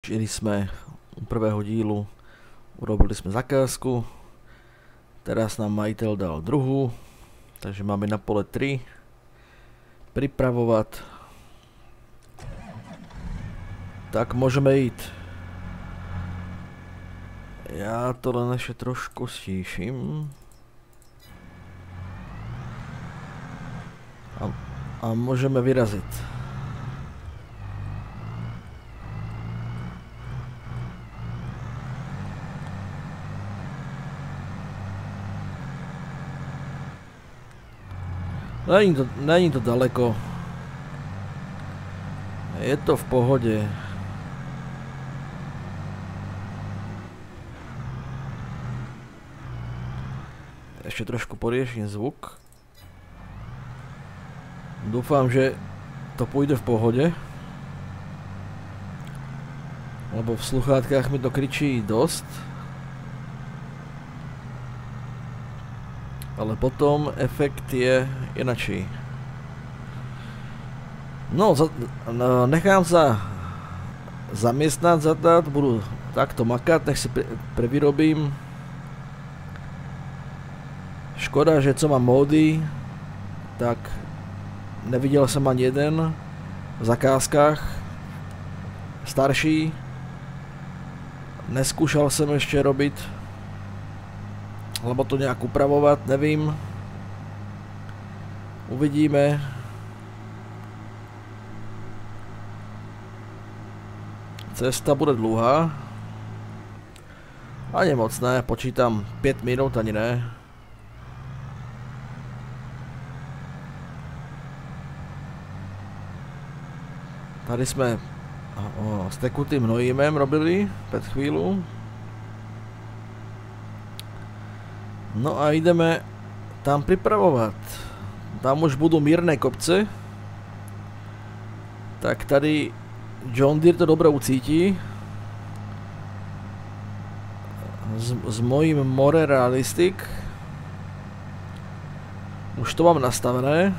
Žili sme u prvého dílu, urobili sme zakázku, teraz nám majiteľ dal druhú, takže máme na pole 3 pripravovať. Tak môžeme ísť. Ja to len ešte trošku stíšim. A môžeme vyraziť. Není to daleko. Je to v pohode. Ešte trošku poriešim zvuk. Dúfam, že to pôjde v pohode. Lebo v sluchátkach mi to kričí dosť. Ale potom efekt je inačí. No, nechám sa zamestnať za to, budu takto makať, nech si prevyrobím. Škoda, že co mám módy, tak neviděl jsem ani jeden v zakázkách starší. Neskúšal jsem ještě robit, alebo to nějak upravovat, nevím. Uvidíme. Cesta bude dlouhá. Ani moc ne, počítám 5 minut, ani ne. Tady jsme s tekutým hnojímem robili před chvíľu. No a ideme tam pripravovat. Tam už budou mírné kopce. Tak tady John Deere to dobře ucítí. S mojím More Realistic. Už to mám nastavené.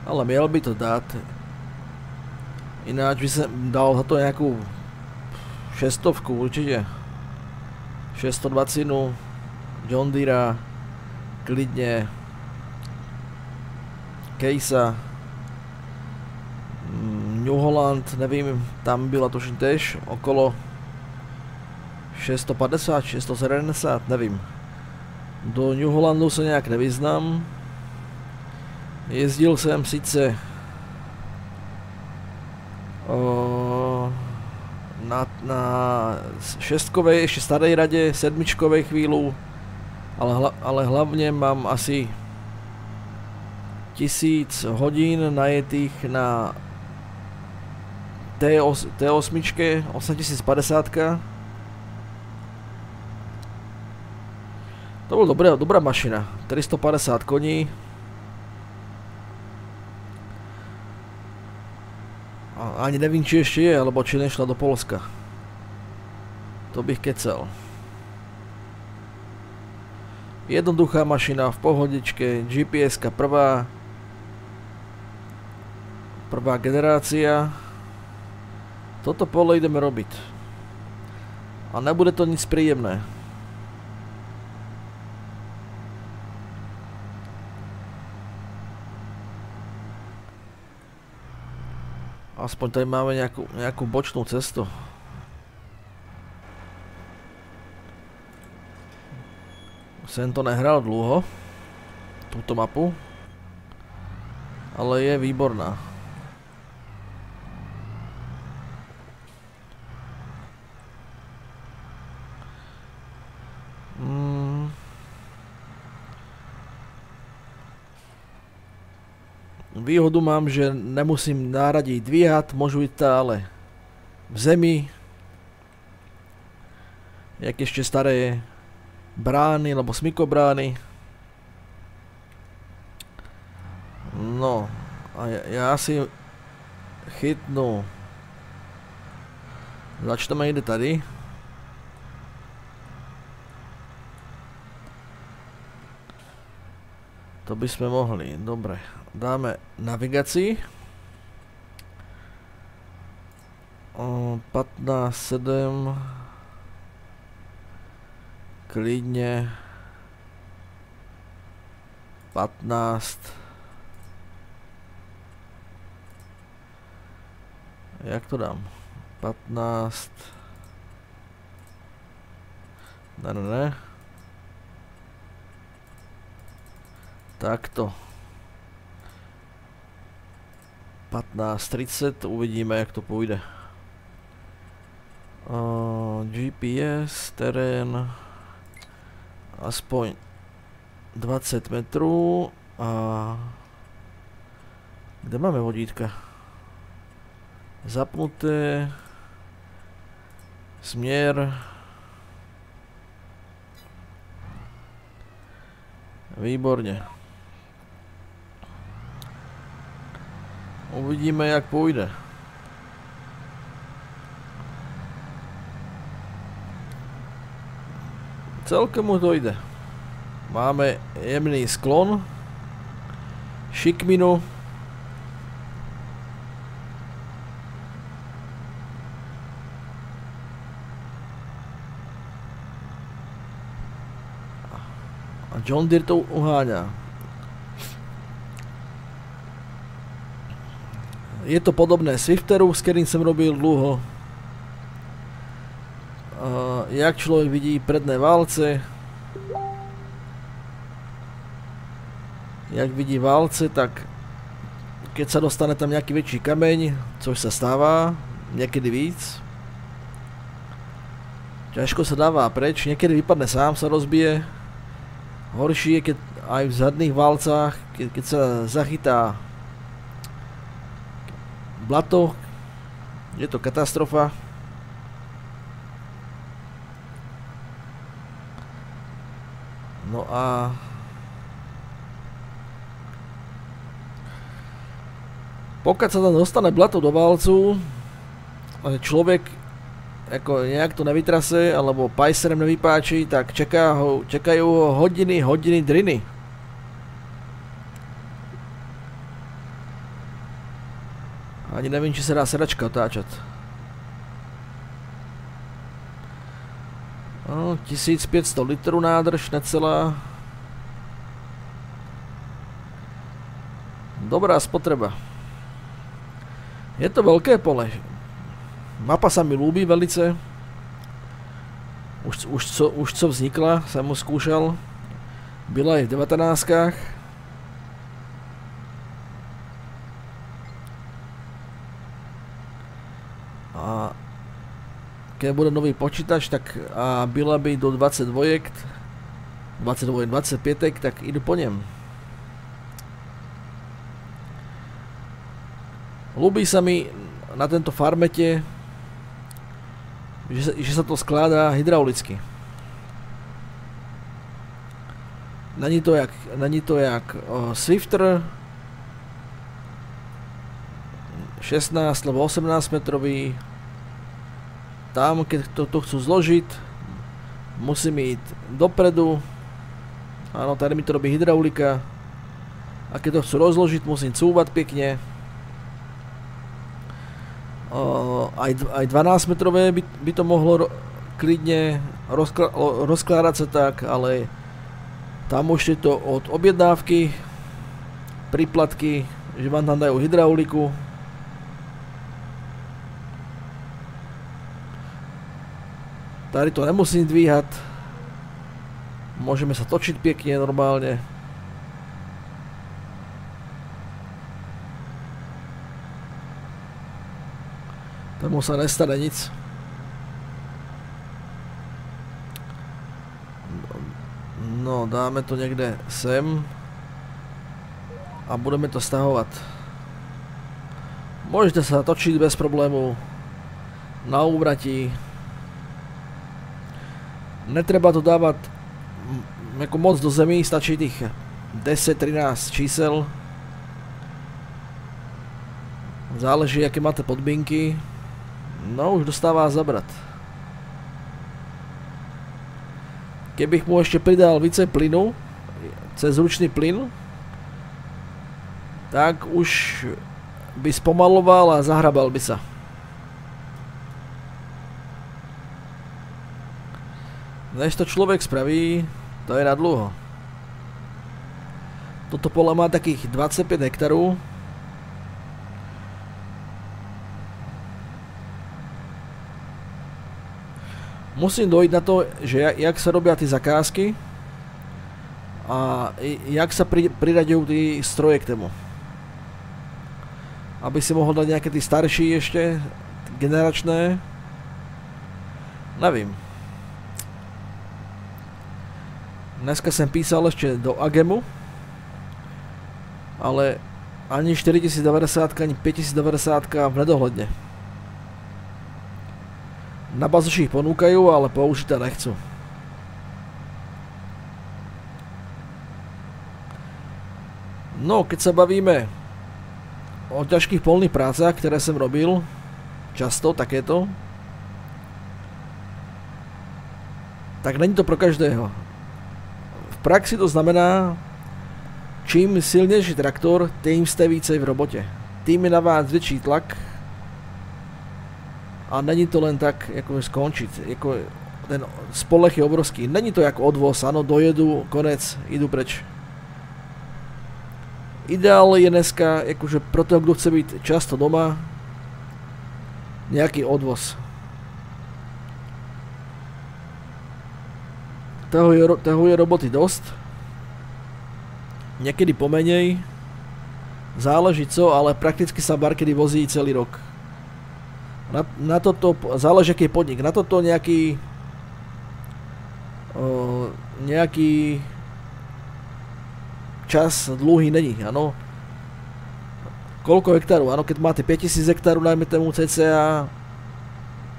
Ale měl by to dát. Ináč by jsem dal za to nějakou 600 určitě. 620 John Deere, klidně Casea, New Holland, nevím, tam byla tuším tež okolo 650, 670, nevím. Do New Hollandu se nějak nevyznám. Jezdil jsem sice na šestkovej, ještě staré radě, sedmičkovej chvíľu, ale hlavně mám asi 1000 hodin najetých na T8, 8050. To byla dobrá mašina, 350 koní. Ani nevím, či ještě je, alebo či nešla do Polska. To bych kecel. Jednoduchá mašina, v pohodičke, GPS-ka prvá generácia. Toto pole ideme robiť. A nebude to nic príjemné. Aspoň tady máme nějakou bočnou cestu. Jsem to nehral dlouho, tuto mapu, ale je výborná. Výhodu mám, že nemusím náradit dvíhat, můžu jít stále v zemi. Jak ještě staré brány, nebo smykobrány. No, a já si chytnu. Začneme jde tady. To by sme mohli, dobre. dáme navigácii. 15.7. Klidne 15. Jak to dám? 15. Ne. Takto. 15.30, uvidíme, jak to půjde. GPS, terén, aspoň 20 metrů a kde máme vodítka? Zapnuté, směr, výborně. Uvidíme, jak půjde. Celkem mu to jde. Máme jemný sklon, šikminu, a John Deere to uháňa. Je to podobné Swifteru, s kterým jsem robil dlouho. Jak člověk vidí predné válce. Jak vidí válce, tak keď sa dostane tam nějaký větší kameň, což se stává, někdy víc. Ťažko se dává preč, někdy vypadne sám, se rozbije. Horší je, keď aj v zadných válcách, keď se zachytá blato, je to katastrofa. No a pokud sa tam dostane blato do válcu a člověk jako nějak to nevytrase alebo pajserem nevypáčí, tak čekají ho hodiny driny. Ani nevím, či se dá sedačka otáčet. 1500 litrů nádrž, necelá. Dobrá spotreba. Je to velké pole. Mapa sa mi ľúbi velice. Už co vznikla, jsem mu zkoušel. Byla i v 19kách. A keď bude nový počítač, tak a byla by do 22, 25, tak jdu po něm. Ľúbi sa mi na tento farmete, že sa to skládá hydraulicky. Není to jak Swifter 16 nebo 18 metrový. Tam, keď to chcú zložiť, musím ísť dopredu. Áno, tady mi to robí hydraulika. A keď to chcú rozložiť, musím cúvať pekne. Aj 12 metrové by to mohlo klidne rozkládať sa tak, ale tam už je to od objednávky, príplatky, že vám tam dajú hydrauliku. Tady to nemusím dvíhať. Môžeme sa točiť pekne normálne. Tomu sa nestane nic. No, dáme to někde sem. A budeme to stahovat. Můžete se točit bez problémů. Na úvratí. Netreba to dávat jako moc do zemí, stačí těch 10-13 čísel. Záleží, jaké máte podmínky. No, už dostává zabrat. Kebych mu ještě pridal více plynu, cez ručný plyn, tak už by spomaloval a zahrabal by sa. Než to človek spraví, to je na dlho. Toto pole má takých 25 hektarov. Musím dojít na to, že jak sa robia tie zakázky a jak sa priraďujú tí stroje k tomu. Aby si mohol dať nejaké tí starší ešte, generačné. Nevím. Dneska som písal ešte do Agemu, ale ani 4090, ani 5090 v nedohľadne. Na bazoši ich ponúkajú, ale použitá nechcú. No, keď sa bavíme o ťažkých polných prácach, ktoré som robil, často takéto, tak není to pro každého. V praxi to znamená, čím silnější traktor, tím jste více v robotě. Tím je na vás větší tlak a není to len tak jako skončit. Jako ten spolech je obrovský. Není to jako odvoz, ano, dojedu, konec, jdu preč. Ideál je dneska, jakože pro toho, kdo chce být často doma, nějaký odvoz. Toho je roboty dost. Niekedy pomenej. Záleží co, ale prakticky sa barkedy vozí celý rok. Na toto, záleží aký podnik, na toto nejaký čas dlhý není, ano. Koľko hektárov, ano, keď máte 5000 hektárov, najmä tomu cca,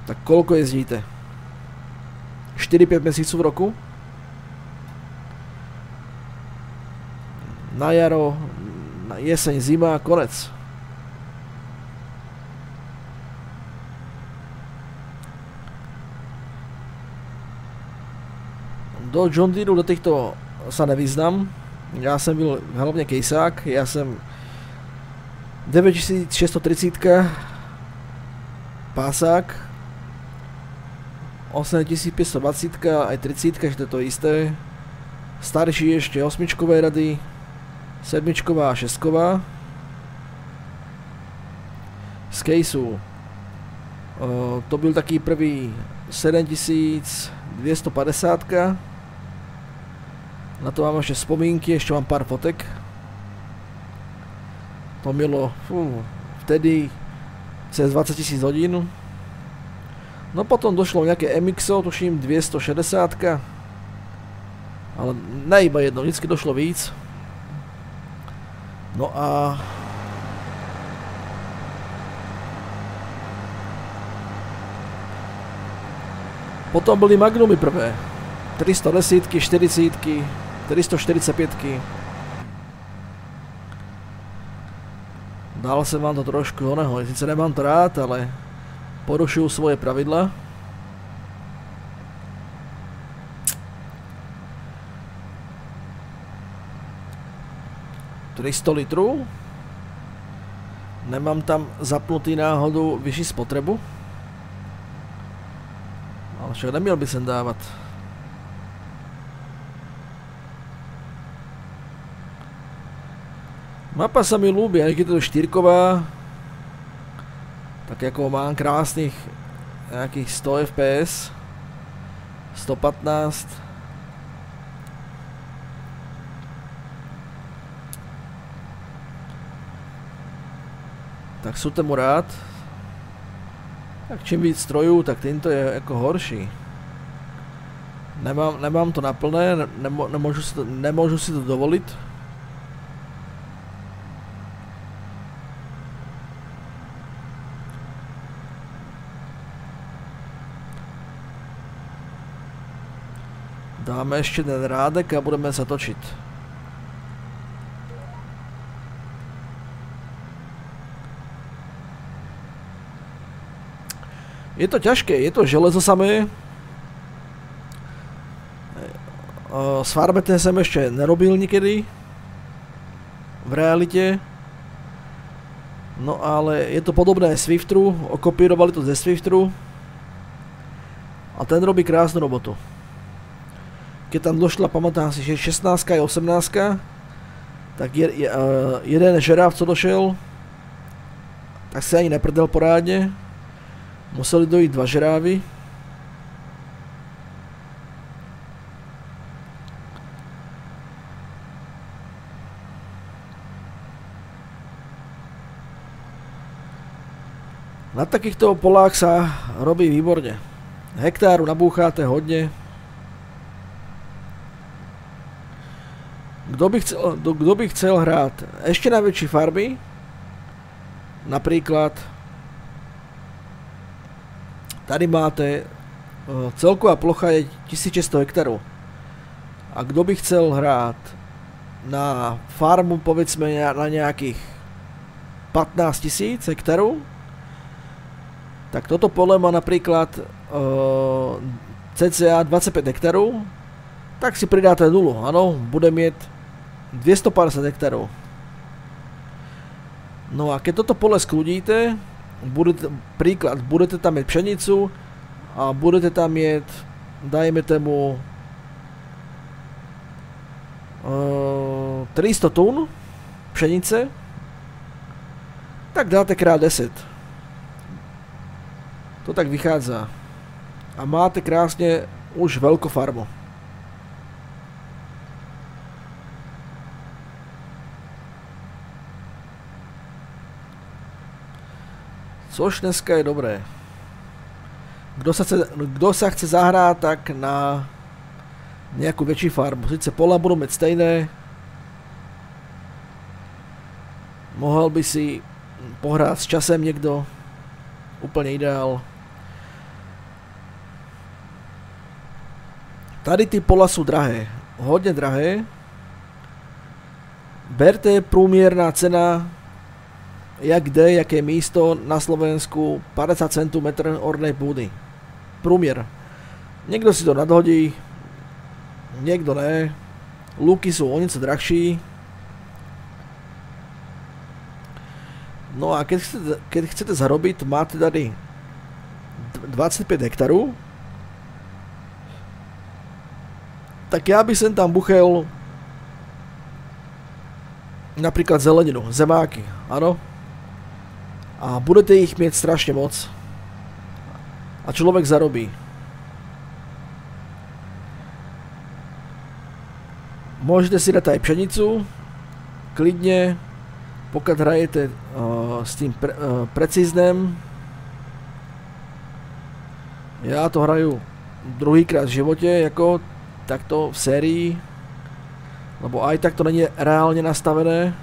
tak koľko jezdíte? 4-5 mesícov v roku? Na jaro, na jeseň, zima, konec. Do John Deere, do týchto sa nevyznám. Ja som byl hlavne kejsák, ja som 9630 pásák, 8520 aj 30, že to je to isté. Starší ešte 8-čkové rady, 7-čková a 6-ková. Z caseu to byl taký prvý 7250. Na to mám ešte spomínky, ešte mám pár fotek. To bylo vtedy cez 20 000 hodín. No potom došlo nejaké MXO, tuším 260. Ale ne iba jedno, vždycky došlo víc. No a potom byly Magnumy prvé. 310, 40, 345. Dal jsem vám to trošku oného, sice nemám to rád, ale porušuju svoje pravidla. Tady 100 litrů. Nemám tam zapnutý náhodou vyšší spotrebu. Ale však neměl by sem dávat. Mapa sa mi ľúbi, aj keď je to štyrková, tak jako mám krásnych nejakých 100 fps, 115. Tak sú tomu rád. Tak čím víc strojů, tak tento je jako horší. Nemám to na plné, nemôžu si to dovoliť. Dáme ještě ten rádek a budeme se točit. Je to ťažké, je to železo samé. S farmetem jsem ještě nerobil nikdy. V realitě. No ale je to podobné Swiftru, okopírovali to ze Swiftru a ten robí krásnu robotu. Keď tam došla, pamätám si, že 16 a 18, tak jeden žeráv, co došel, tak si ani neprdel porádne. Museli dojít 2 žerávy. Na takýchto polách sa robí výborne. Hektáru nabúcháte hodne. Kto by chcel hrať ešte na väčší farmy, napríklad tady máte celková plocha je 1600 hektárov. A kto by chcel hrať na farmu povedzme na nejakých 15 000 hektárov, tak toto pole má napríklad cca 25 hektárov, tak si pridáte nulu, áno, bude mať 250 hektárov. No a keď toto pole skľudíte, budete tam mať pšenicu a budete tam mať, dajme tomu 300 tún pšenice, tak dáte krát 10. To tak vychádza. A máte krásne už veľkú farmu. Což dneska je dobré. Kto sa chce zahrať, tak na nejakú väčšiu farmu. Sice pola budú mať stejné. Mohol by si pohrať s časem niekto. Úplne ideál. Tady ty pola sú drahé. Hodne drahé. Berte průměrná cena, jak kde, jaké místo na Slovensku, 50 cm ornej pôdy. Průměr. Niekto si to nadhodí, niekto ne. Lúky sú o niečo drahší. No a keď chcete zarobiť, máte tady 25 hektárov. Tak ja by som tam buchel napríklad zeleninu, zemáky, áno. A budete ich mať strašne moc. A človek zarobí. Môžete si dať aj pšenicu, klidne, pokiaľ hrajete s tým precíznem. Ja to hraju druhýkrát v živote, ako takto v sérii, lebo aj tak to není reálne nastavené.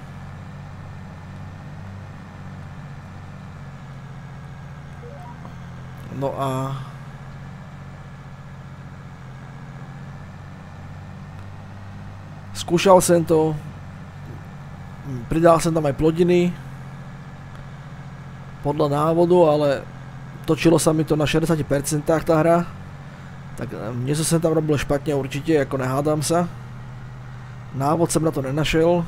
No a skúšal som to, pridal som tam aj plodiny podľa návodu, ale točilo sa mi to na 60% tá hra. Tak niečo som tam robil špatne určite, ako nehádam sa. Návod som na to nenašel.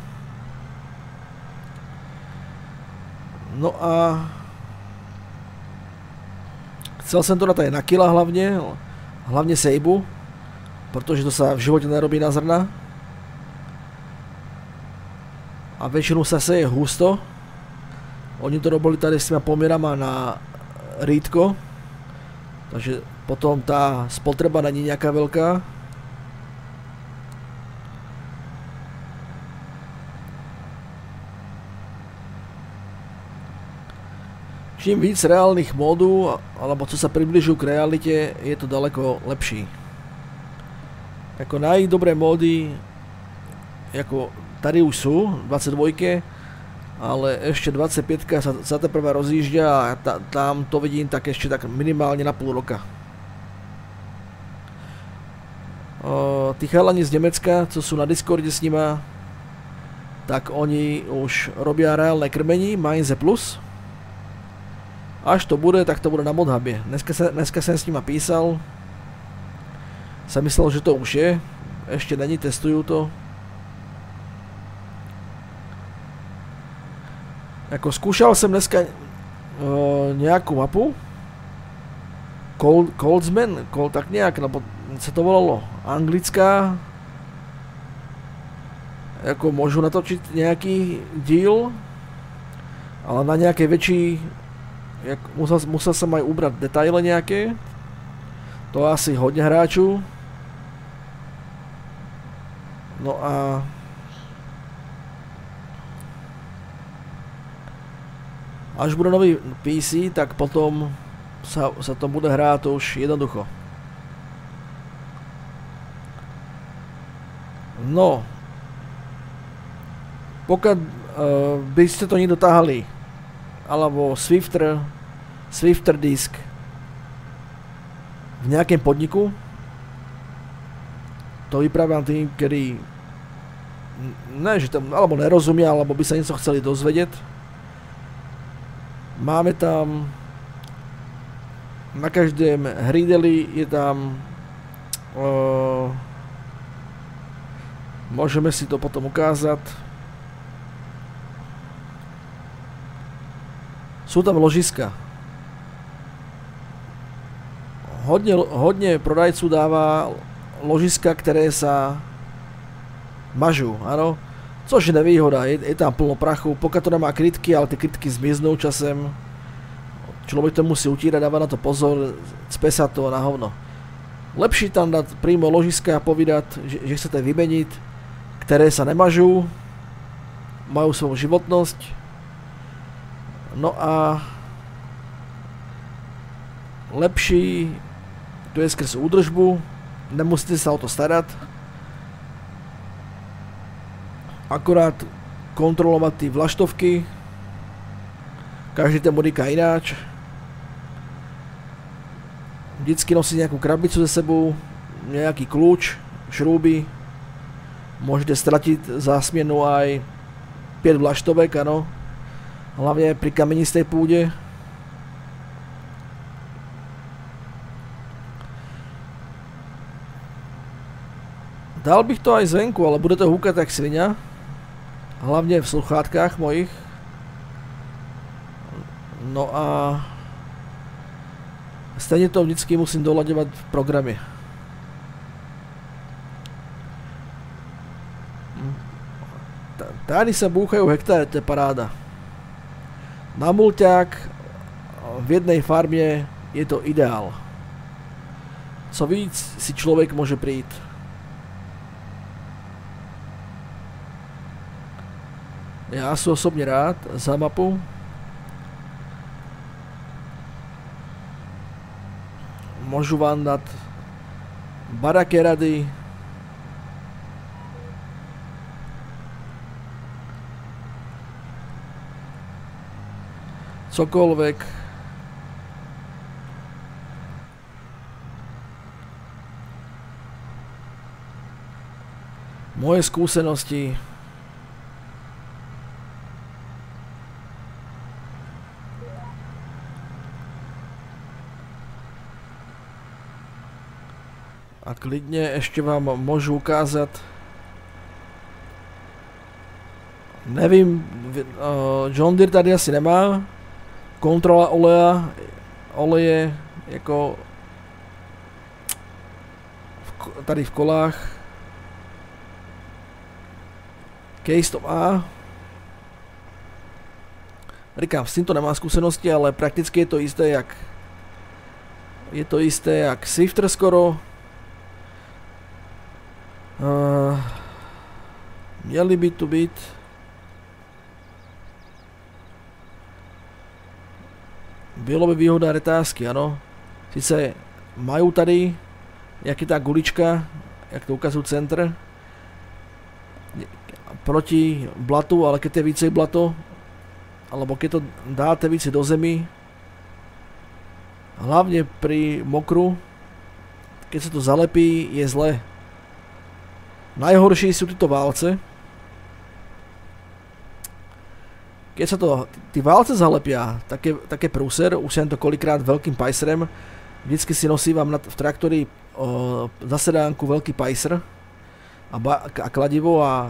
No a chcel som to dať aj na kila hlavne sejbu, pretože to sa v živote nerobí na zrna. A väčšinu sa seje husto. Oni to robili tady s tými pomierama na rýdko, takže potom tá spotreba není nejaká veľká. Čím víc reálnych módů, alebo co sa približujú k realite, je to daleko lepší. Ako najdobré módy, ako tady už sú, 22, ale ešte 25 sa teprve rozjížďa a tam to vidím tak ešte tak minimálne na pol roka. Tí chalani z Nemecka, co sú na Discorde s nima, tak oni už robia reálne krmení, Mainze Plus. Až to bude, tak to bude na Modhube. Dneska som s nima písal. Som myslel, že to už je. Ešte není, testujú to. Ako skúšal som dneska nejakú mapu. Coldsman, tak nejak, lebo sa to volalo. Anglická. Ako môžu natočiť nejaký diel, ale na nejakej väčší, musel som aj ubrať detaily nejaké. To asi hodne hráču. No a až bude nový PC, tak potom sa to bude hrať už jednoducho. No, pokiaľ by ste to nedotáhali, alebo Swifter disk v nejakém podniku, to vyprávam tým, ktorí alebo nerozumia, alebo by sa niečo chceli dozvedieť. Máme tam na každém hrídeli je tam môžeme si to potom ukázať. Sú tam ložiska. Hodne prodajcu dáva ložiska, ktoré sa mažú, áno. Což je nevýhoda, je tam plno prachu, pokiaľ to nemá krytky, ale tie krytky zmiznú časem. Človek to musí utírať, dáva na to pozor, cpe sa to na hovno. Lepší tam dať prímo ložiska a povedať, že chcete vymeniť, ktoré sa nemažú, majú svoju životnosť. No a lepší, to je skrz údržbu, nemusíte sa o to starať. Akorát kontrolovať tie vlaštovky, každý ten modíka ináč. Vždycky nosí nejakú krabicu ze sebou, nejaký kľúč, šrúby. Môžete stratiť za smienu aj 5 vlaštovek, áno. Hlavne pri kamenistej pôde. Dal bych to aj zvenku, ale bude to húkať jak svinia. Hlavne v sluchátkach mojich. No a stejne to vždycky musím doľaďovať v programe. Tady sa búchajú hektáre, to je paráda. Na mulťák v jednej farme je to ideál. Co víc si človek môže príť. Ja som osobne rád za mapu. Môžu vám dať baraké rady. Cokoľvek. Moje skúsenosti. A klidne ešte vám môžu ukázať. Nevím, John Deere tady asi nemá. Kontrola oleje jako tady v kolách. Case to má. Říkám, s týmto nemá skúsenosti, ale prakticky je to isté jak Swifter skoro. Měli by tu být bylo by výhoda retázky, ano. Sice majú tady jak je tá gulička, jak to ukazujú centr proti blatu, ale keď je vícej blato alebo keď to dáte více do zemi, hlavne pri mokru, keď sa to zalepí, je zle. Najhorší sú títo válce. Keď sa to, tí válce zalepia, také prúser, už som to kolikrát veľkým pajsrem, vždycky si nosí vám v traktori za sedánku veľký pajsr a kladivo a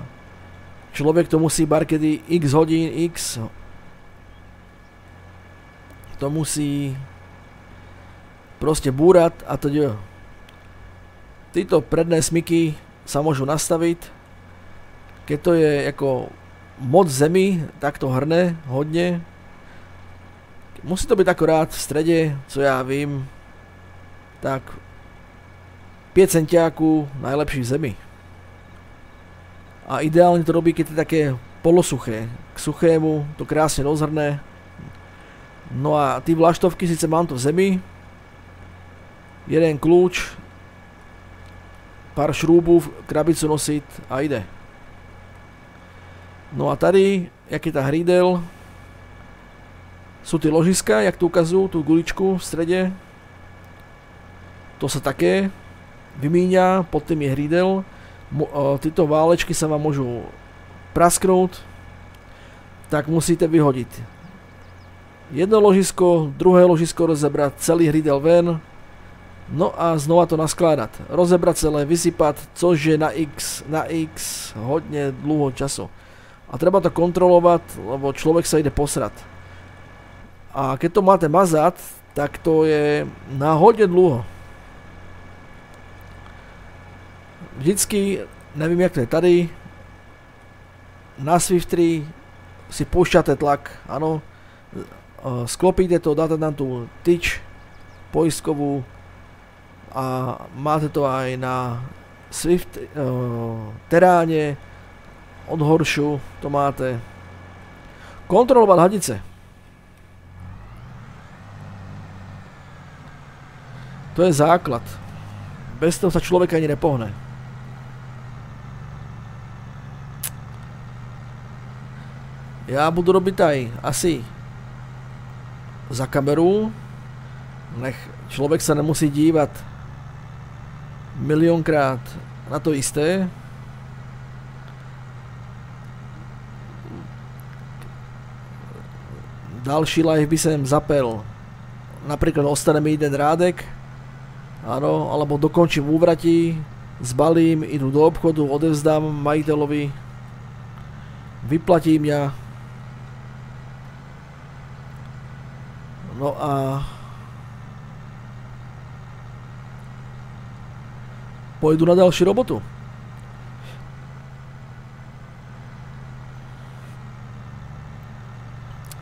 človek to musí barkedy x hodín, x to musí proste búrať a to ďo. Títo predné smyky sa môžu nastaviť. Keď to je ako moc zemi, tak to hrne hodne. Musí to byť akorát v strede, co ja vím, tak 5 centiáku najlepší v zemi. A ideálne to robí, keď je také polosuché. K suchému to krásne rozhrne. No a tí vlaštovky, síce mám to v zemi, jeden kľúč, pár šrúbů, krabicu nosiť a ide. No a tady, jak je tá hrídel, sú ty ložiska, jak tu ukazujú, tú guličku v strede. To sa také vymíňa, pod tým je hrídel. Tyto válečky sa vám môžu prasknúť, tak musíte vyhodiť jedno ložisko, druhé ložisko rozebrať, celý hrídel ven, no a znova to naskládať. Rozebrať celé, vysypať, což je na x hodne dlho času. A treba to kontrolovať, lebo človek sa ide posrať. A keď to máte mazať, tak to je na hodne dlho. Vždycky, nevím jak to je tady, na Swiftri si púšťate tlak, áno, sklopíte to, dáte tam tú tyč poistkovú a máte to aj na Swift teráne, od horšu to máte. Kontrolovať hadice. To je základ. Bez toho sa človek ani nepohne. Ja budu robiť aj asi za kameru. Nech človek sa nemusí dívať miliónkrát na to isté. Další live by som zapel. Napríklad ostane mi jeden rádek. Áno, alebo dokončím úvratí, zbalím, idú do obchodu, odevzdám majiteľovi, vyplatím ja. No a pôjdu na ďalšiu robotu.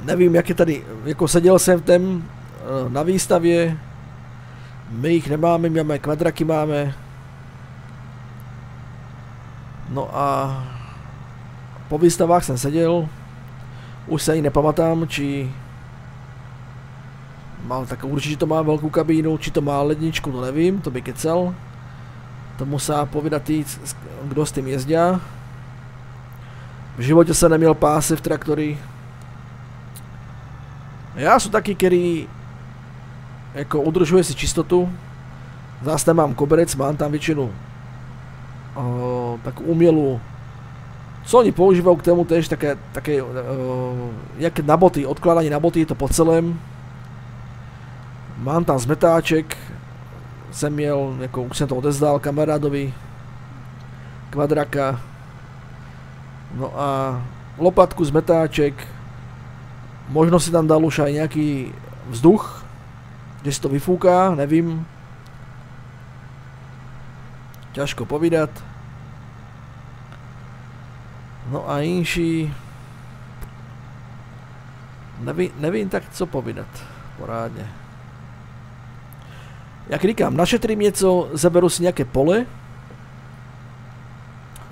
Nevím, jak je tady, jako seděl jsem na výstavě. My ich nemáme, my máme kvadraky máme. No a po výstavách jsem seděl. Už se ani nepamatám, či mal tak určitě to má velkou kabínu, či to má ledničku, to nevím, to by kecel. To musá povídat tí, kdo s tím jezdia. V životě jsem neměl pásy v traktory. Já jsem taky, který jako udržuje si čistotu. Zase nemám koberec, mám tam většinu takú umělou. Co oni používajú k tomu tež také jak na boty, odkladanie na boty, je to po celém. Mám tam zmetáček, jsem měl, jako už jsem to odezdal kamarádovi, kvadraka. No a lopatku, zmetáček, možno si tam dal už aj nejaký vzduch, kde si to vyfúká, nevím. Ťažko povídat. No a inší... Nevím tak co povídat porádně. Jak říkám, našetrím něco, zaberu si nějaké pole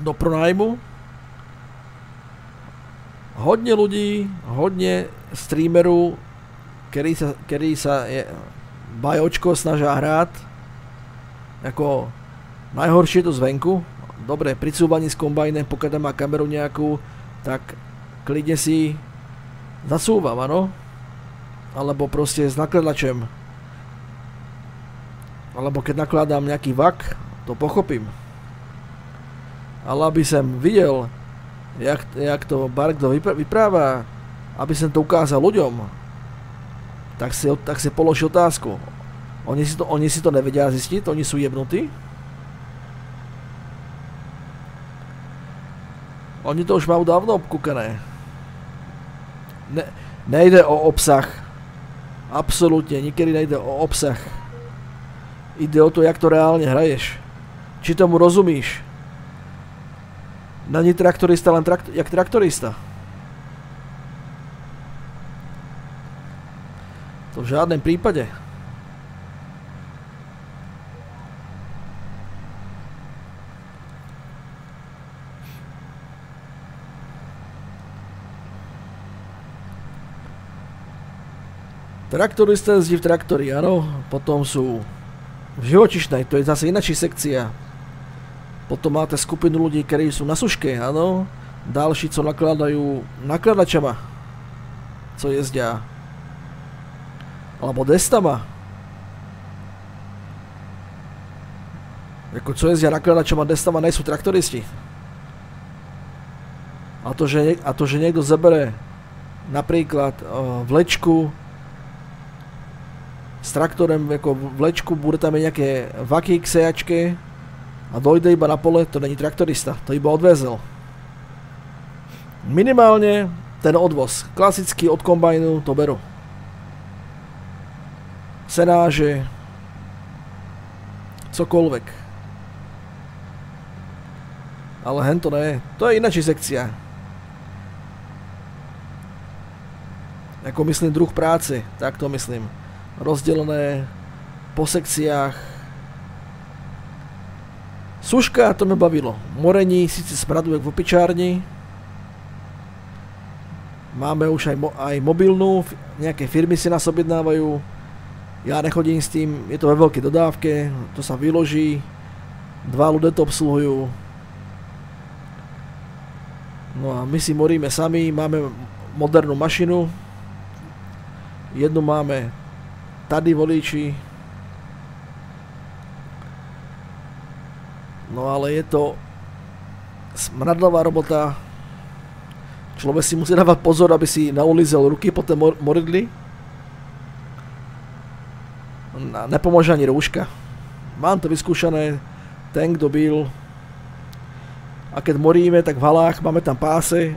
do pronájmu. Hodně ľudí, hodně streamerů, který sa bajočko snažia hrát. Jako najhoršie je to zvenku. Dobre, pri cúvaní s kombajnem, pokud má kameru nejakú, tak klidne si zacúvam, ano? Alebo proste s nakladačem. Alebo keď nakladám nejaký vak, to pochopím. Ale aby som videl, jak to Barkdo vypráva, aby som to ukázal ľuďom, tak si položí otázku. Oni si to nevedia zistiť, oni sú jebnutí. Oni to už majú dávno obkúkané. Nejde o obsah, Absolútne, nikedy nejde o obsah. Ide o to, jak to reálne hraješ. Či tomu rozumíš. Není traktorista len jak traktorista. To v žiadnym prípade. Traktorista jezdí v traktori, áno. Potom sú v živočišnej, to je zase inačí sekcia. Potom máte skupinu ľudí, ktorí sú na suške, áno. Ďalší, co nakladajú nakladačama, co jezdia. Alebo destama. Jako co jezdia nakladačama, destama, nejsú traktoristi. A to, že niekto zabere napríklad vlečku s traktorem, ako vlečku, bude tam nejaké vaky k sejačke a dojde iba na pole, to není traktorista, to iba odvezol. Minimálne ten odvoz, klasicky od kombajnu to berú. Senáže, cokoľvek. Ale hento ne, to je ináčí sekcia. Ako myslím druh práce, tak to myslím. Rozdelené po sekciách. Suška, to mi bavilo. Morení, síce smradu jak v opičárni. Máme už aj mobilnú, nejaké firmy si nás objednávajú. Ja nechodím s tým, je to ve veľkej dodávke, to sa vyloží. 2 ľudia to obsluhujú. No a my si moríme sami, máme modernú mašinu. Jednu máme tady voliči. No ale je to smradlavá robota. Človek si musí dávať pozor, aby si naulízel ruky po té moridli. Nepomôže ani rúška. Mám to vyskúšané. Ten, kto byl. A keď moríme, tak v halách máme tam páse.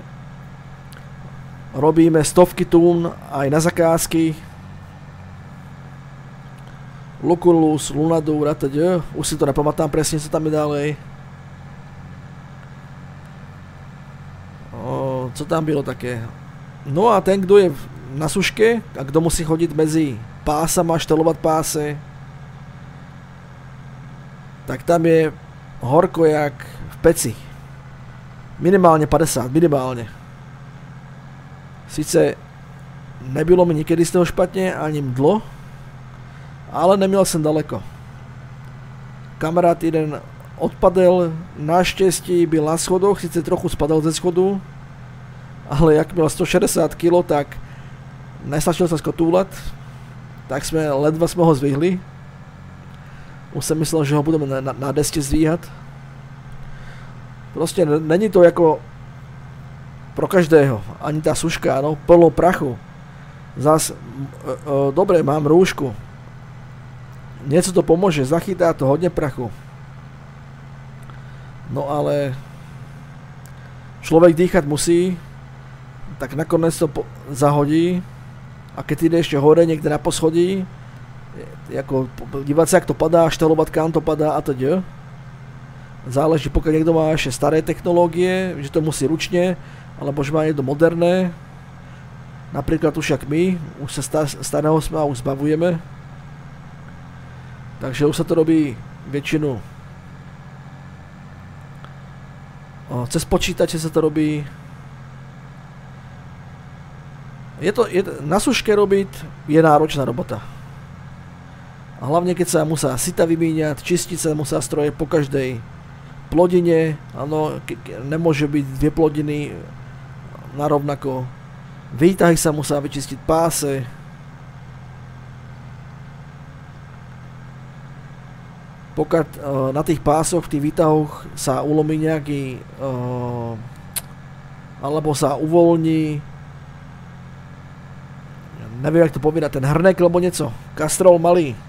Robíme stovky tún aj na zakázky. Lukulus, Lunadur, atď. Už si to nepamätám presne, co tam je ďalej. Co tam bylo také? No a ten, kdo je na suške a kdo musí chodiť medzi pásama, štelovať páse, tak tam je horko jak v peci. Minimálne 50, minimálne. Sice nebylo mi nikedy z toho špatne, ani mdlo, ale neměl jsem daleko. Kamarád jeden odpadl, naštěstí byl na schodoch, sice trochu spadal ze schodu, ale jak měl 160 kg, tak nestačil sa skotúlať, tak ledva sme ho zvihli. Už jsem myslel, že ho budeme na deste zvíhat. Prostě není to jako pro každého, ani tá suška, no, plnou prachu. Zas, dobre, mám rúšku. Něco to pomôže, zachytá to hodne prachu. No ale človek dýchať musí, tak nakonec to zahodí a keď ide ešte hore niekde na poschodí, jako dívať sa, jak to padá, štelovať, kam to padá a teď. Záleží, pokiaľ niekto má ešte staré technológie, že to musí ručne, alebo že má niekto moderné. Napríklad už jak my, už sa starého sma už zbavujeme. Takže už sa to robí väčšinu cez počítače sa to robí. Na suške robiť je náročná robota. A hlavne keď sa musá sita vymíňať, čistiť sa musá stroje po každej plodine. Áno, nemôže byť 2 plodiny narovnako. Výtahy sa musá vyčistiť, páse. Pokud na tých pásoch, v tých výtahoch sa ulomí nejaký alebo sa uvoľní, neviem jak to povedať, ten hrnek alebo nieco, kastrol malý,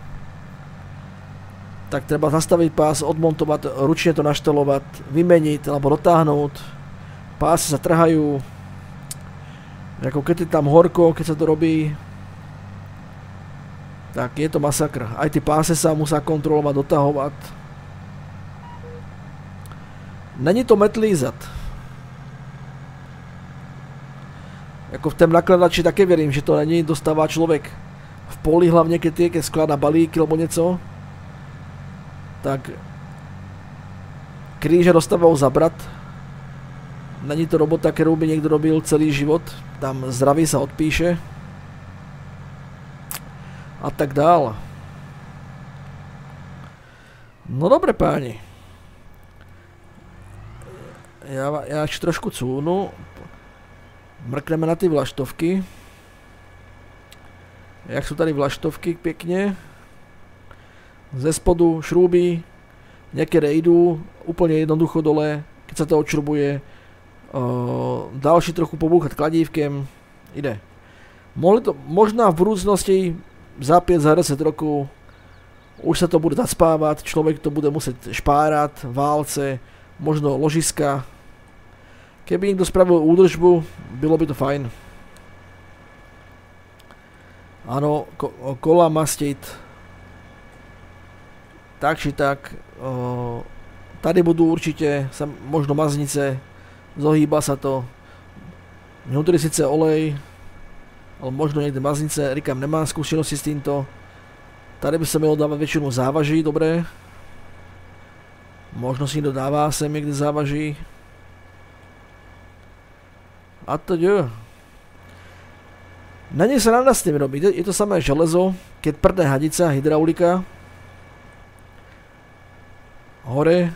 tak treba zastaviť pás, odmontovať, ručne to naštelovať, vymeniť alebo dotáhnuť. Pásy sa trhajú, ako keď je tam horko, keď sa to robí. Tak je to masakr. Aj tie páse sa musia kontrolovať, dotahovať. Není to metlízat. Jako v tém nakladači také verím, že to není dostává člověk v poli, hlavně keď skládá balíky alebo něco. Tak kríže dostávajú zabrat. Není to robota, kterou by někdo robil celý život. Tam zdraví sa odpíše. A tak dál. No dobre páni. Já ještě trošku cúnu. Mrkneme na ty vlaštovky. Jak jsou tady vlaštovky pěkně. Ze spodu šrouby. Některé jdou úplně jednoducho dole, keď se to odšrubuje. Další trochu pobúchať kladívkem. Ide. Možná v budúcnosti za 5, za 10 rokov už sa to bude zaspávať, človek to bude musieť špárať, válce, možno ložiska. Keby niekto spravil údržbu, bylo by to fajn. Áno, kola mastiť. Tak či tak. Tady budú určite možno maznice. Zohýba sa to. Vnútri síce olej, ale možno niekde maznice. Říkám, nemám skúsenosti s týmto. Tady by sa mělo dávať väčšinu závaží, dobré. Možno si někdo dává sem někde závaží. A to je. Není sa rada s tým robiť. Je to samé železo, keď prdne hadica, hydraulika. Hore.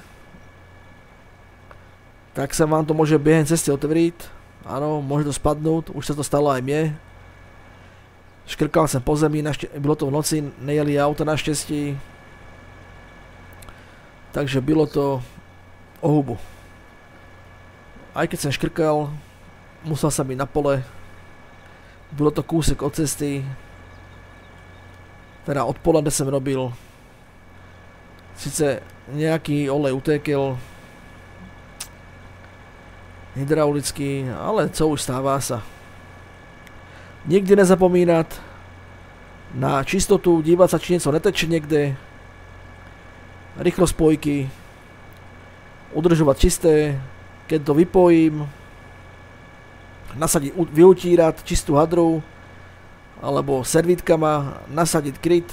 Tak sa vám to môže během cesty otvřít. Ano, môže to spadnout, už sa to stalo aj mne. Škrkal jsem po zemi, bylo to v noci, nejeli auta naštěstí. Takže bylo to o hubu. Aj keď jsem škrkal, musel jsem být na pole. Bylo to kousek od cesty. Teda od pola, kde jsem robil. Sice nějaký olej utékel. Hydraulický, ale co už stává sa. Nikdy nezapomínat na čistotu, dívat sa, či něco neteče někde. Rychlospojky. Udržovat čisté. Keď to vypojím, nasadiť, vyutírat čistou hadrou alebo servítkama, nasadiť kryt,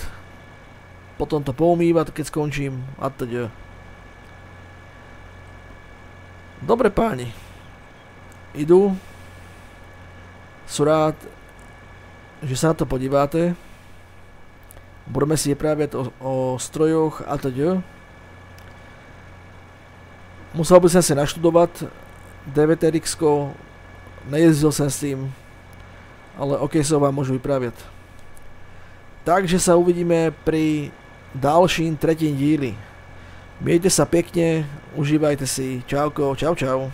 potom to poumývat, keď skončím a teď. Dobre páni, idu. Sú rád, že sa na to podíváte. Budeme si vyprávět o strojoch a teď. Musel by som si naštudovat DVTX-ko, nejezdil jsem s tím, ale ok, sa vám môžu vyprávět. Takže sa uvidíme pri dalším tretím díli. Mějte sa pekne, užívajte si, čauko, čau čau.